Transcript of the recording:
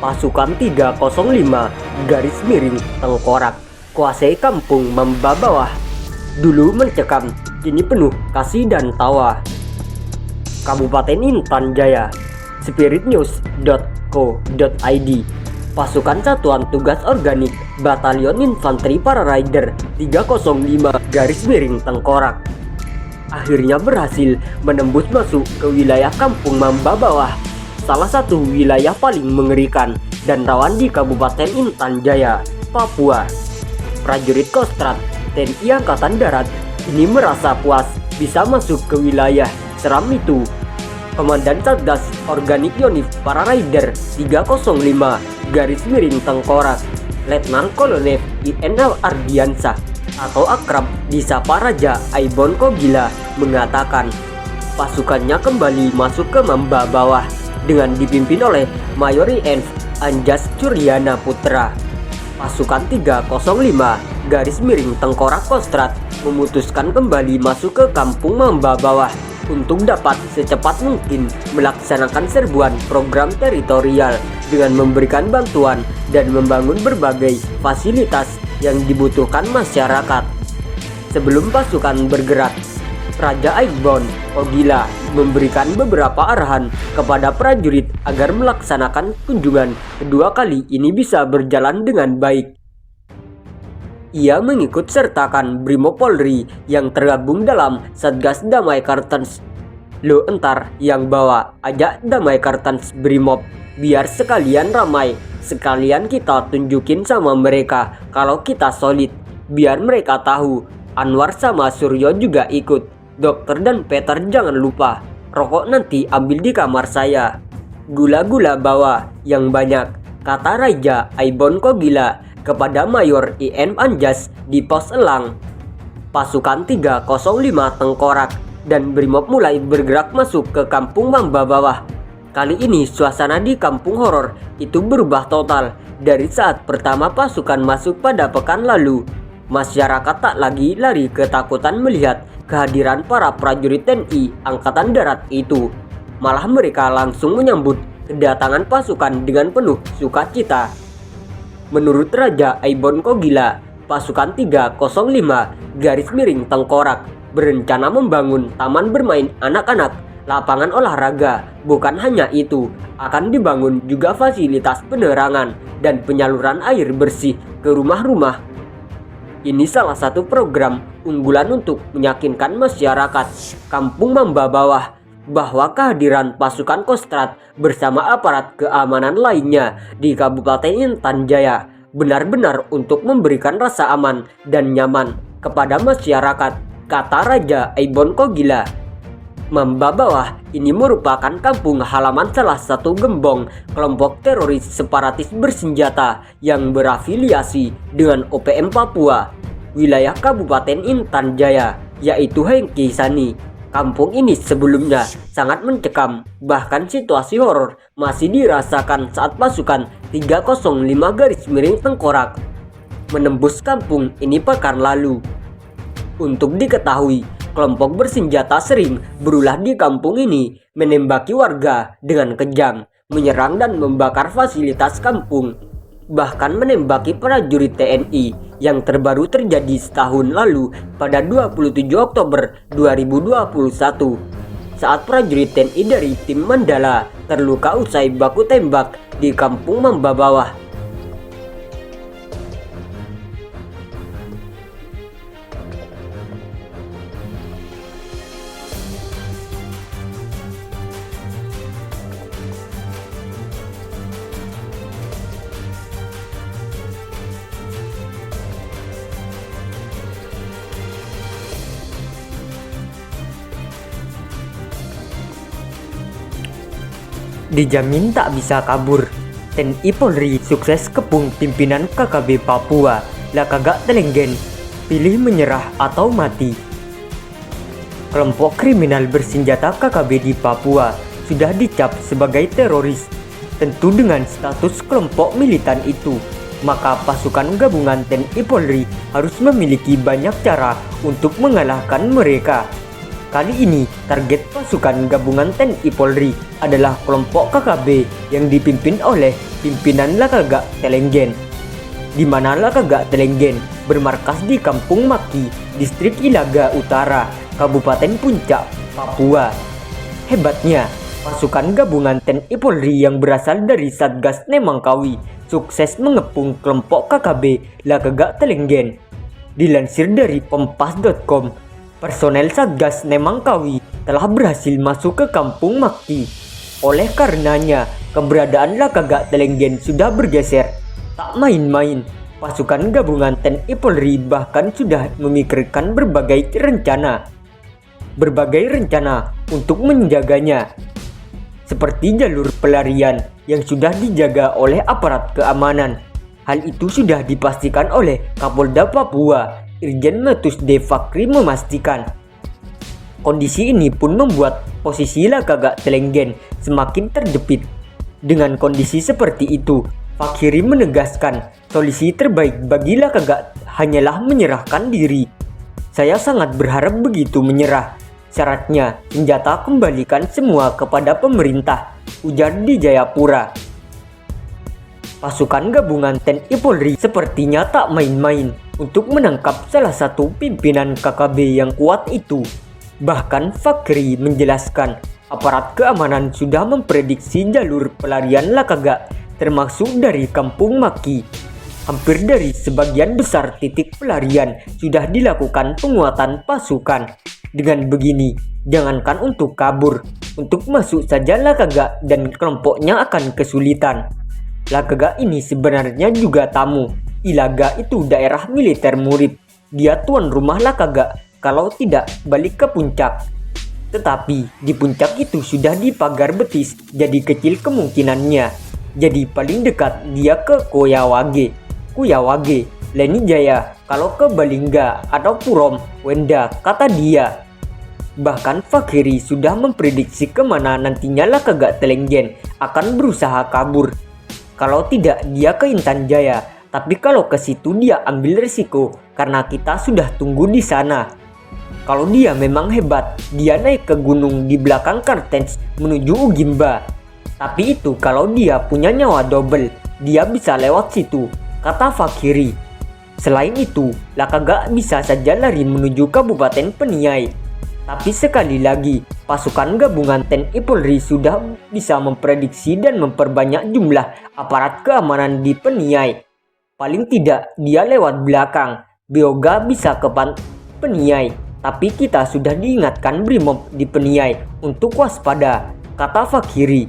Pasukan 305 garis miring Tengkorak kuasai kampung Mamba Bawah. Dulu mencekam, kini penuh kasih dan tawa. Kabupaten Intan Jaya. spiritnews.co.id. Pasukan Satuan Tugas Organik Batalion Infanteri Para Rider 305 garis miring Tengkorak akhirnya berhasil menembus masuk ke wilayah kampung Mamba Bawah, salah satu wilayah paling mengerikan dan rawan di Kabupaten Intan Jaya, Papua. Prajurit Kostrad TNI Angkatan Darat ini merasa puas bisa masuk ke wilayah seram itu. Komandan Satgas Organik Yonif Para Rider 305 garis miring Tengkorak, Letnan Kolonel IN Ardiansah atau akrab disapa Raja Aibon Kogila mengatakan pasukannya kembali masuk ke Mamba Bawah dengan dipimpin oleh Mayor IN Anjas Curyana Putra. Pasukan 305 garis miring Tengkorak Kostrad memutuskan kembali masuk ke kampung Mamba Bawah untuk dapat secepat mungkin melaksanakan serbuan program teritorial dengan memberikan bantuan dan membangun berbagai fasilitas yang dibutuhkan masyarakat. Sebelum pasukan bergerak, Raja Aibon Kogila memberikan beberapa arahan kepada prajurit agar melaksanakan kunjungan kedua kali ini bisa berjalan dengan baik. Ia mengikut sertakan Brimob Polri yang tergabung dalam Satgas Damai Kartens. Lo entar yang bawa ajak Damai Kartens Brimob, biar sekalian ramai, sekalian kita tunjukin sama mereka kalau kita solid. Biar mereka tahu Anwar sama Suryo juga ikut. Dokter dan Peter jangan lupa, rokok nanti ambil di kamar saya. Gula-gula bawa yang banyak, kata Raja Aibon Kogila kepada Mayor IN Anjas di pos Elang. Pasukan 305 Tengkorak dan Brimob mulai bergerak masuk ke kampung Mamba Bawah. Kali ini suasana di kampung horor itu berubah total dari saat pertama pasukan masuk pada pekan lalu. Masyarakat tak lagi lari ketakutan melihat kehadiran para prajurit TNI Angkatan Darat itu. Malah mereka langsung menyambut kedatangan pasukan dengan penuh sukacita. Menurut Raja Aibon Kogila, pasukan 305 garis miring Tengkorak berencana membangun taman bermain anak-anak, lapangan olahraga. Bukan hanya itu, akan dibangun juga fasilitas penerangan dan penyaluran air bersih ke rumah-rumah. Ini salah satu program unggulan untuk meyakinkan masyarakat kampung Mamba Bawah bahwa kehadiran pasukan Kostrad bersama aparat keamanan lainnya di Kabupaten Intan Jaya benar-benar untuk memberikan rasa aman dan nyaman kepada masyarakat, kata Raja Aibon Kogila. Mamba Bawah ini merupakan kampung halaman salah satu gembong kelompok teroris separatis bersenjata yang berafiliasi dengan OPM Papua, wilayah Kabupaten Intan Jaya, yaitu Hengki Sani. Kampung ini sebelumnya sangat mencekam, bahkan situasi horor masih dirasakan saat pasukan 305 garis miring Tengkorak menembus kampung ini pekan lalu. Untuk diketahui, kelompok bersenjata sering berulah di kampung ini, menembaki warga dengan kejam, menyerang dan membakar fasilitas kampung, bahkan menembaki prajurit TNI. Yang terbaru terjadi setahun lalu pada 27 Oktober 2021 saat prajurit TNI dari tim Mandala terluka usai baku tembak di kampung Mamba Bawah. Dijamin tak bisa kabur. TNI Polri sukses kepung pimpinan KKB Papua. Lah kagak telenggen, pilih menyerah atau mati. Kelompok kriminal bersenjata KKB di Papua sudah dicap sebagai teroris. Tentu dengan status kelompok militan itu, maka pasukan gabungan TNI Polri harus memiliki banyak cara untuk mengalahkan mereka. Kali ini, target pasukan gabungan TNI Polri adalah kelompok KKB yang dipimpin oleh pimpinan Lakagak Telenggen, di mana Lakagak Telenggen bermarkas di Kampung Maki, Distrik Ilaga Utara, Kabupaten Puncak, Papua. Hebatnya, pasukan gabungan TNI Polri yang berasal dari Satgas Nemangkawi sukses mengepung kelompok KKB Lakagak Telenggen. Dilansir dari Kompas.com, personel Satgas Nemangkawi telah berhasil masuk ke Kampung Maki. Oleh karenanya, keberadaan Lakagak Telenggen sudah bergeser. Tak main-main, pasukan gabungan TNI Polri bahkan sudah memikirkan berbagai rencana untuk menjaganya, seperti jalur pelarian yang sudah dijaga oleh aparat keamanan. Hal itu sudah dipastikan oleh Kapolda Papua, Irjen Metus D. Fakri memastikan. Kondisi ini pun membuat posisi Lakagak Telenggen semakin terjepit. Dengan kondisi seperti itu, Fakri menegaskan solusi terbaik bagi Lakagak hanyalah menyerahkan diri. Saya sangat berharap begitu menyerah. Syaratnya, senjata kembalikan semua kepada pemerintah, ujar di Jayapura. Pasukan gabungan TNI Polri sepertinya tak main-main untuk menangkap salah satu pimpinan KKB yang kuat itu. Bahkan Fakri menjelaskan aparat keamanan sudah memprediksi jalur pelarian Lakagak termasuk dari Kampung Maki. Hampir dari sebagian besar titik pelarian sudah dilakukan penguatan pasukan. Dengan begini, jangankan untuk kabur, untuk masuk saja Lakagak dan kelompoknya akan kesulitan. Lakagak ini sebenarnya juga tamu. Ilaga itu daerah militer Murib. Dia tuan rumah Lakagak kalau tidak balik ke puncak. Tetapi di puncak itu sudah dipagar betis, jadi kecil kemungkinannya. Jadi paling dekat dia ke Kuyawage, Leni Jaya, kalau ke Balingga atau Purom, Wenda, kata dia. Bahkan Fakri sudah memprediksi kemana nantinya Lakagak Telenggen akan berusaha kabur. Kalau tidak dia ke Intan Jaya, tapi kalau ke situ dia ambil risiko karena kita sudah tunggu di sana. Kalau dia memang hebat, dia naik ke gunung di belakang Kartens menuju Ugimba. Tapi itu kalau dia punya nyawa double, dia bisa lewat situ, kata Fakri. Selain itu, Lakagak bisa saja lari menuju Kabupaten Paniai. Tapi sekali lagi, pasukan gabungan TNI Polri sudah bisa memprediksi dan memperbanyak jumlah aparat keamanan di Paniai. Paling tidak dia lewat belakang, Bioga bisa ke Paniai. Tapi kita sudah diingatkan Brimob di Paniai untuk waspada, kata Fakri.